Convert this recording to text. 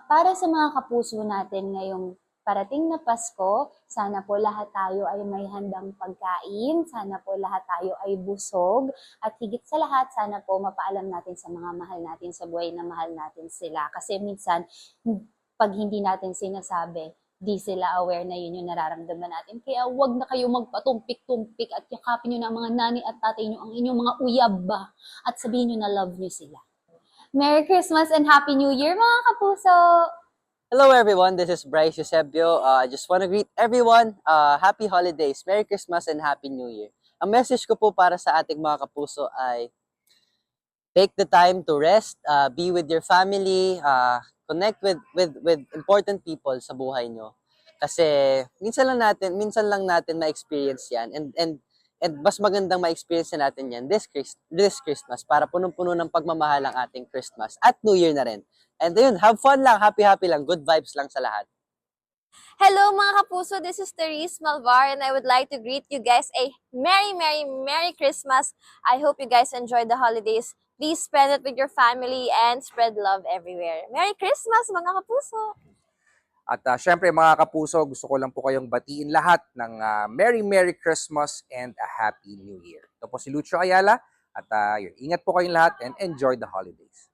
Para sa mga kapuso natin ngayong parating na Pasko, sana po lahat tayo ay may handang pagkain, sana po lahat tayo ay busog, at higit sa lahat, sana po mapaalam natin sa mga mahal natin sa buhay na mahal natin sila. Kasi minsan, pag hindi natin sinasabi, di sila aware na yun yung nararamdaman natin. Kaya wag na kayo magpatumpik-tumpik at yakapin nyo na ang mga nani at tatay nyo ang inyong mga uyab ba at sabihin nyo na love nyo sila. Merry Christmas and Happy New Year mga kapuso! Hello everyone, this is Bryce Eusebio. I just want to greet everyone, Happy Holidays, Merry Christmas and Happy New Year. Ang message ko po para sa ating mga kapuso ay take the time to rest, be with your family, connect with important people sa buhay nyo. Kasi minsan lang natin ma-experience 'yan and mas magandang ma-experience natin 'yan this Christmas para punong-puno ng pagmamahal ang ating Christmas at New Year na rin. And ayun, have fun lang, happy lang, good vibes lang sa lahat. Hello mga kapuso, this is Therese Malvar and I would like to greet you guys a Merry Christmas. I hope you guys enjoy the holidays. Please spend it with your family and spread love everywhere. Merry Christmas mga kapuso! At syempre mga kapuso, gusto ko lang po kayong batiin lahat ng Merry Christmas and a Happy New Year. Ito po si Lucio Ayala at ingat po kayong lahat and enjoy the holidays.